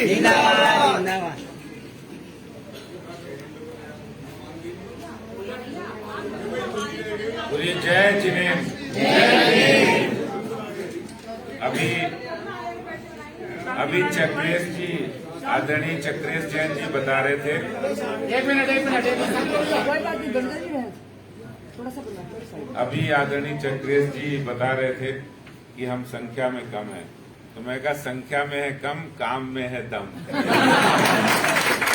जिंदाबाद जिंदाबाद। बोलिए जय जिनेन्द्र। अभी चक्रेश जी, आदरणीय चक्रेश जैन जी बता रहे थे, अभी आदरणीय चक्रेश जी बता रहे थे कि हम संख्या में कम है, तो मैं कहा संख्या में है कम, काम में है दम।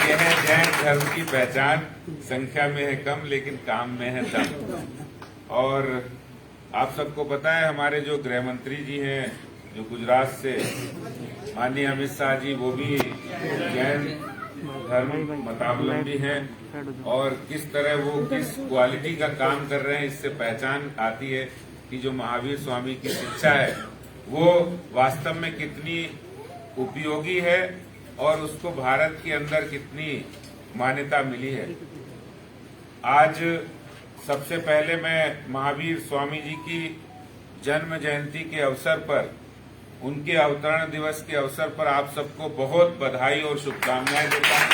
यह है जैन धर्म की पहचान, संख्या में है कम लेकिन काम में है दम। और आप सबको पता है हमारे जो गृह मंत्री जी हैं जो गुजरात से माननीय अमित शाह जी, वो भी जैन धर्म मतावलंबी हैं और किस तरह वो किस क्वालिटी का काम कर रहे हैं, इससे पहचान आती है कि जो महावीर स्वामी की शिक्षा है वो वास्तव में कितनी उपयोगी है और उसको भारत के अंदर कितनी मान्यता मिली है। आज सबसे पहले मैं महावीर स्वामी जी की जन्म जयंती के अवसर पर, उनके अवतरण दिवस के अवसर पर आप सबको बहुत बधाई और शुभकामनाएं देता हूं।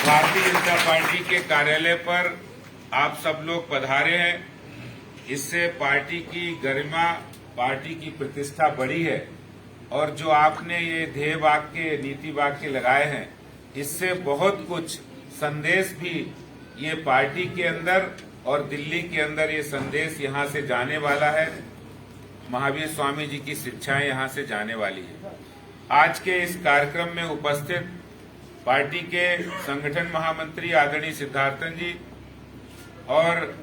भारतीय जनता पार्टी के कार्यालय पर आप सब लोग पधारे हैं, इससे पार्टी की गरिमा, पार्टी की प्रतिष्ठा बढ़ी है और जो आपने ये ध्येय वाक्य, नीति वाक्य लगाए हैं, इससे बहुत कुछ संदेश भी ये पार्टी के अंदर और दिल्ली के अंदर ये संदेश यहाँ से जाने वाला है। महावीर स्वामी जी की शिक्षाएं यहाँ से जाने वाली है। आज के इस कार्यक्रम में उपस्थित पार्टी के संगठन महामंत्री आदरणीय सिद्धार्थन जी और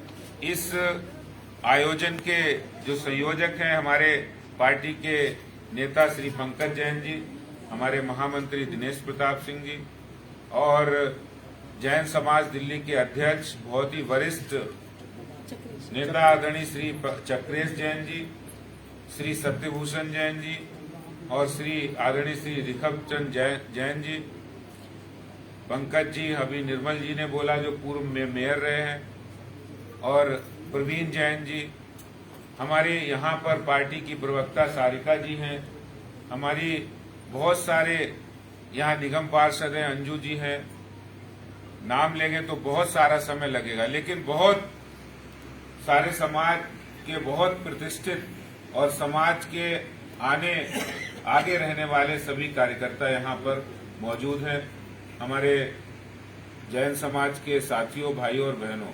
इस आयोजन के जो संयोजक हैं हमारे पार्टी के नेता श्री पंकज जैन जी, हमारे महामंत्री दिनेश प्रताप सिंह जी और जैन समाज दिल्ली के अध्यक्ष बहुत ही वरिष्ठ नेता आदरणीय श्री चक्रेश जैन जी, श्री सत्यभूषण जैन जी और श्री आदरणीय श्री ऋषभ चंद जैन जी, पंकज जी, अभी निर्मल जी ने बोला जो पूर्व में मेयर रहे हैं, और प्रवीण जैन जी, हमारे यहाँ पर पार्टी की प्रवक्ता सारिका जी हैं, हमारी बहुत सारे यहाँ निगम पार्षद हैं, अंजू जी हैं, नाम लेंगे तो बहुत सारा समय लगेगा, लेकिन बहुत सारे समाज के बहुत प्रतिष्ठित और समाज के आगे रहने वाले सभी कार्यकर्ता यहाँ पर मौजूद हैं। हमारे जैन समाज के साथियों, भाइयों और बहनों,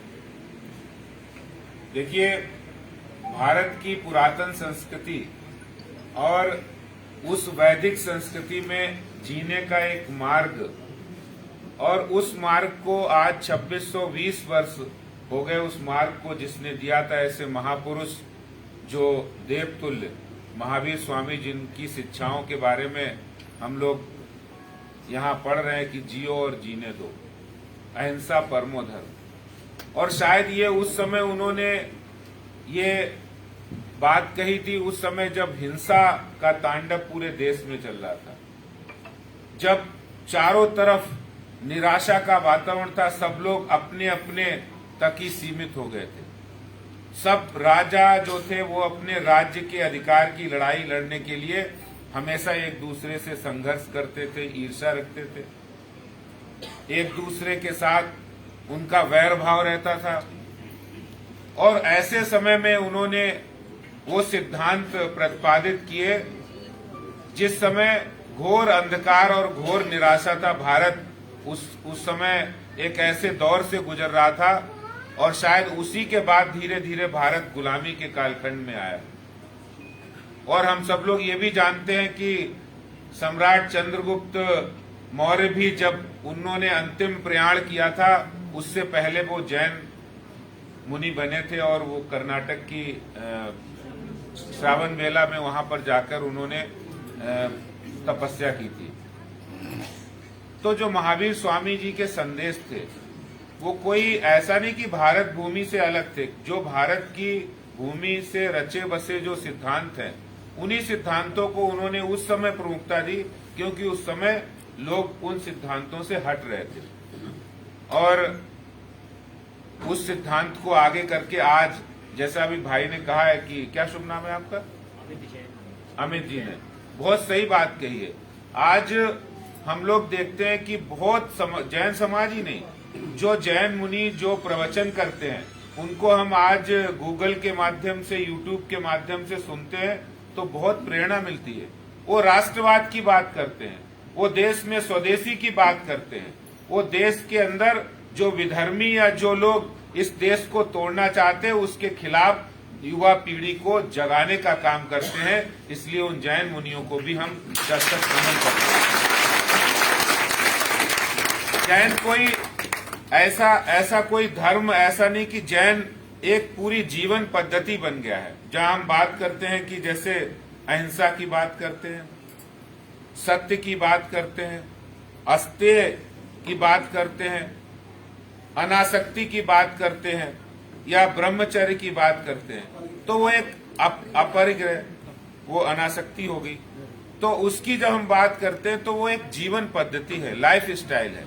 देखिए भारत की पुरातन संस्कृति और उस वैदिक संस्कृति में जीने का एक मार्ग, और उस मार्ग को आज 2620 वर्ष हो गए उस मार्ग को जिसने दिया था, ऐसे महापुरुष जो देवतुल्य महावीर स्वामी जिनकी शिक्षाओं के बारे में हम लोग यहाँ पढ़ रहे हैं कि जियो और जीने दो, अहिंसा परमो धर्म। और शायद ये उस समय उन्होंने ये बात कही थी उस समय जब हिंसा का तांडव पूरे देश में चल रहा था, जब चारों तरफ निराशा का वातावरण था, सब लोग अपने अपने तक ही सीमित हो गए थे। सब राजा जो थे वो अपने राज्य के अधिकार की लड़ाई लड़ने के लिए हमेशा एक दूसरे से संघर्ष करते थे, ईर्ष्या रखते थे, एक दूसरे के साथ उनका वैर भाव रहता था। और ऐसे समय में उन्होंने वो सिद्धांत प्रतिपादित किए जिस समय घोर अंधकार और घोर निराशा था। भारत उस समय एक ऐसे दौर से गुजर रहा था और शायद उसी के बाद धीरे धीरे भारत गुलामी के कालखंड में आया। और हम सब लोग ये भी जानते हैं कि सम्राट चंद्रगुप्त मौर्य भी जब उन्होंने अंतिम प्रयाण किया था, उससे पहले वो जैन मुनि बने थे और वो कर्नाटक की श्रावण बेला में वहां पर जाकर उन्होंने तपस्या की थी। तो जो महावीर स्वामी जी के संदेश थे वो कोई ऐसा नहीं कि भारत भूमि से अलग थे। जो भारत की भूमि से रचे बसे जो सिद्धांत हैं, उन्हीं सिद्धांतों को उन्होंने उस समय प्रमुखता दी, क्योंकि उस समय लोग उन सिद्धांतों से हट रहे थे। और उस सिद्धांत को आगे करके आज, जैसा अभी भाई ने कहा है कि क्या शुभ नाम है आपका, अमित जी ने बहुत सही बात कही है आज हम लोग देखते हैं कि बहुत जैन समाज ही नहीं, जो जैन मुनि जो प्रवचन करते हैं उनको हम आज गूगल के माध्यम से, यूट्यूब के माध्यम से सुनते हैं तो बहुत प्रेरणा मिलती है। वो राष्ट्रवाद की बात करते हैं, वो देश में स्वदेशी की बात करते हैं, वो देश के अंदर जो विधर्मी या जो लोग इस देश को तोड़ना चाहते हैं उसके खिलाफ युवा पीढ़ी को जगाने का काम करते हैं। इसलिए उन जैन मुनियों को भी हम दस्तक नमन करते हैं। जैन कोई ऐसा कोई धर्म ऐसा नहीं कि जैन एक पूरी जीवन पद्धति बन गया है, जहां हम बात करते हैं कि जैसे अहिंसा की बात करते हैं, सत्य की बात करते हैं, अस्तेय की बात करते हैं, अनासक्ति की बात करते हैं या ब्रह्मचर्य की बात करते हैं, तो वो एक अपरिग्रह, वो अनासक्ति हो गई। तो उसकी जब हम बात करते हैं तो वो एक जीवन पद्धति है, लाइफ स्टाइल है।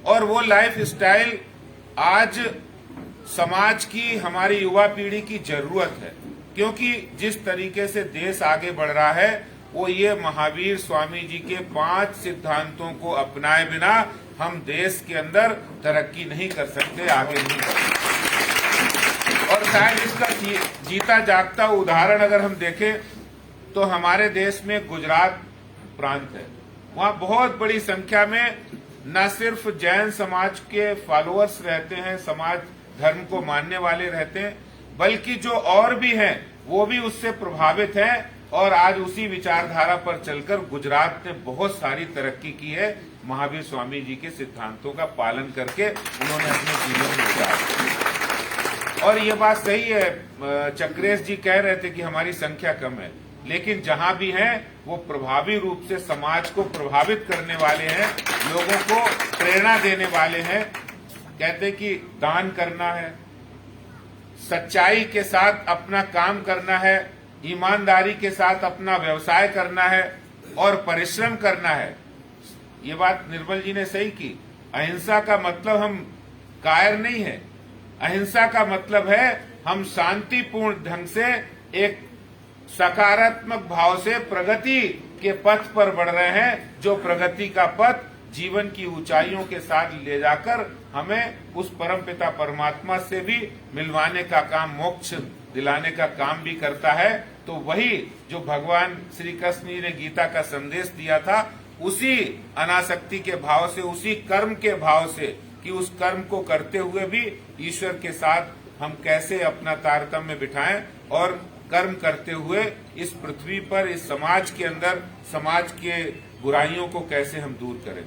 और वो लाइफ स्टाइल आज समाज की, हमारी युवा पीढ़ी की जरूरत है, क्योंकि जिस तरीके से देश आगे बढ़ रहा है वो ये महावीर स्वामी जी के 5 सिद्धांतों को अपनाए बिना हम देश के अंदर तरक्की नहीं कर सकते, आगे नहीं बढ़ सकते। और शायद इसका जीता जागता उदाहरण अगर हम देखें तो हमारे देश में गुजरात प्रांत है, वहाँ बहुत बड़ी संख्या में न सिर्फ जैन समाज के फॉलोअर्स रहते हैं, समाज धर्म को मानने वाले रहते हैं, बल्कि जो और भी हैं वो भी उससे प्रभावित हैं और आज उसी विचारधारा पर चलकर गुजरात ने बहुत सारी तरक्की की है। महावीर स्वामी जी के सिद्धांतों का पालन करके उन्होंने अपने जीवन में उतारा। और ये बात सही है, चक्रेश जी कह रहे थे कि हमारी संख्या कम है, लेकिन जहां भी हैं वो प्रभावी रूप से समाज को प्रभावित करने वाले हैं, लोगों को प्रेरणा देने वाले हैं। कहते कि दान करना है, सच्चाई के साथ अपना काम करना है, ईमानदारी के साथ अपना व्यवसाय करना है और परिश्रम करना है। ये बात निर्मल जी ने सही की। अहिंसा का मतलब हम कायर नहीं है, अहिंसा का मतलब है हम शांतिपूर्ण ढंग से एक सकारात्मक भाव से प्रगति के पथ पर बढ़ रहे हैं, जो प्रगति का पथ जीवन की ऊंचाइयों के साथ ले जाकर हमें उस परमपिता परमात्मा से भी मिलवाने का काम, मोक्ष दिलाने का काम भी करता है। तो वही जो भगवान श्री कृष्ण जी ने गीता का संदेश दिया था, उसी अनासक्ति के भाव से, उसी कर्म के भाव से कि उस कर्म को करते हुए भी ईश्वर के साथ हम कैसे अपना तारतम्य बिठाएं और कर्म करते हुए इस पृथ्वी पर, इस समाज के अंदर, समाज के बुराइयों को कैसे हम दूर करें।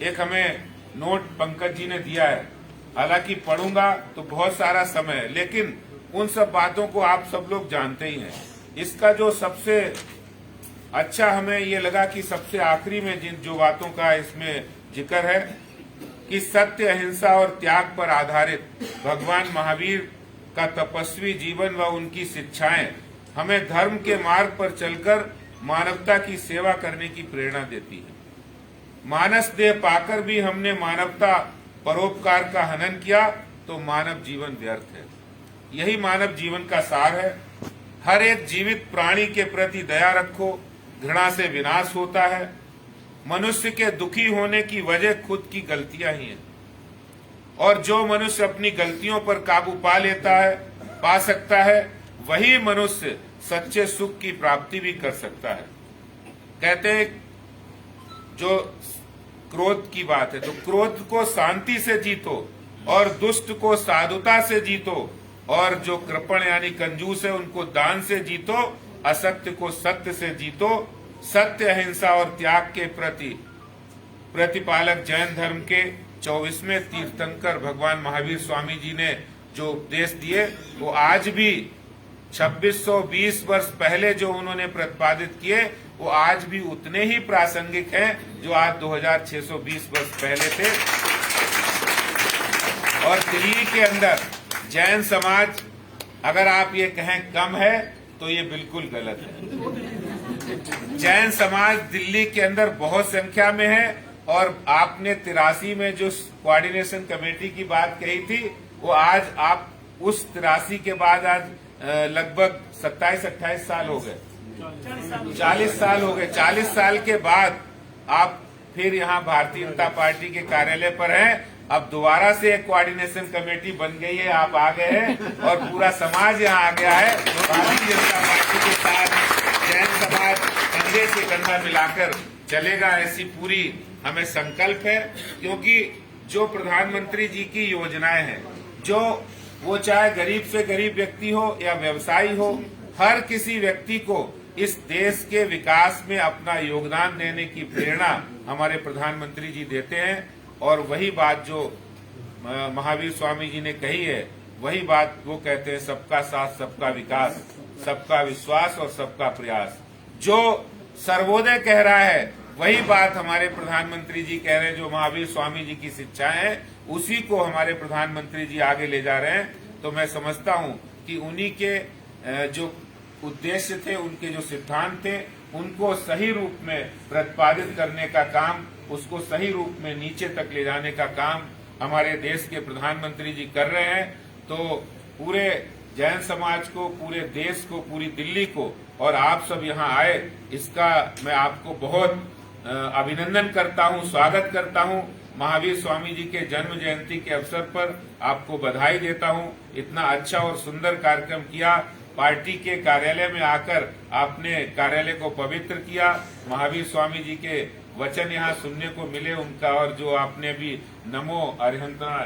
एक हमें नोट पंकज जी ने दिया है, हालांकि पढ़ूंगा तो बहुत सारा समय है, लेकिन उन सब बातों को आप सब लोग जानते ही हैं। इसका जो सबसे अच्छा हमें ये लगा कि सबसे आखिरी में जिन जो बातों का इसमें जिक्र है कि सत्य, अहिंसा और त्याग पर आधारित भगवान महावीर का तपस्वी जीवन व उनकी शिक्षाएं हमें धर्म के मार्ग पर चलकर मानवता की सेवा करने की प्रेरणा देती है। मानस देह पाकर भी हमने मानवता परोपकार का हनन किया तो मानव जीवन व्यर्थ है। यही मानव जीवन का सार है। हर एक जीवित प्राणी के प्रति दया रखो, घृणा से विनाश होता है। मनुष्य के दुखी होने की वजह खुद की गलतियां ही हैं, और जो मनुष्य अपनी गलतियों पर काबू पा सकता है, वही मनुष्य सच्चे सुख की प्राप्ति भी कर सकता है। कहते हैं जो क्रोध की बात है, तो क्रोध को शांति से जीतो और दुष्ट को साधुता से जीतो, और जो कृपण यानी कंजूस है उनको दान से जीतो, असत्य को सत्य से जीतो। सत्य, अहिंसा और त्याग के प्रति प्रतिपालक जैन धर्म के 24वें तीर्थंकर भगवान महावीर स्वामी जी ने जो उपदेश दिए, वो आज भी 2620 वर्ष पहले जो उन्होंने प्रतिपादित किए, वो आज भी उतने ही प्रासंगिक हैं जो आज 2620 वर्ष पहले थे। और दिल्ली के अंदर जैन समाज, अगर आप ये कहें कम है तो ये बिल्कुल गलत है। जैन समाज दिल्ली के अंदर बहुत संख्या में है, और आपने 83 में जो कोऑर्डिनेशन कमेटी की बात कही थी, वो आज आप उस 83 के बाद आज लगभग 27-28 साल हो गए, 40 साल हो गए। 40 साल के बाद आप फिर यहाँ भारतीय जनता पार्टी के कार्यालय पर हैं। अब दोबारा से एक कोऑर्डिनेशन कमेटी बन गई है, आप आ गए हैं और पूरा समाज यहाँ आ गया है। भारतीय जनता पार्टी के साथ जैन समाज कंधे से कंधा मिलाकर चलेगा, ऐसी पूरी हमें संकल्प है। क्योंकि जो प्रधानमंत्री जी की योजनाएं हैं, जो वो चाहे गरीब से गरीब व्यक्ति हो या व्यवसायी हो, हर किसी व्यक्ति को इस देश के विकास में अपना योगदान देने की प्रेरणा हमारे प्रधानमंत्री जी देते हैं। और वही बात जो महावीर स्वामी जी ने कही है, वही बात वो कहते हैं, सबका साथ सबका विकास, सबका विश्वास और सबका प्रयास। जो सर्वोदय कह रहा है वही बात हमारे प्रधानमंत्री जी कह रहे हैं। जो महावीर स्वामी जी की शिक्षाएं हैं उसी को हमारे प्रधानमंत्री जी आगे ले जा रहे हैं। तो मैं समझता हूं कि उन्हीं के जो उद्देश्य थे, उनके जो सिद्धांत थे, उनको सही रूप में प्रतिपादित करने का काम, उसको सही रूप में नीचे तक ले जाने का काम हमारे देश के प्रधानमंत्री जी कर रहे हैं। तो पूरे जैन समाज को, पूरे देश को, पूरी दिल्ली को और आप सब यहाँ आए, इसका मैं आपको बहुत अभिनंदन करता हूँ, स्वागत करता हूँ। महावीर स्वामी जी के जन्म जयंती के अवसर पर आपको बधाई देता हूँ। इतना अच्छा और सुंदर कार्यक्रम किया, पार्टी के कार्यालय में आकर आपने कार्यालय को पवित्र किया। महावीर स्वामी जी के वचन यहाँ सुनने को मिले उनका, और जो आपने भी नमो अरिहंतना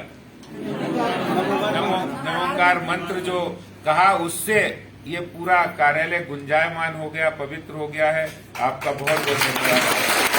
नमोकार मंत्र जो कहा, उससे ये पूरा कार्यालय गुंजायमान हो गया, पवित्र हो गया है। आपका बहुत बहुत धन्यवाद।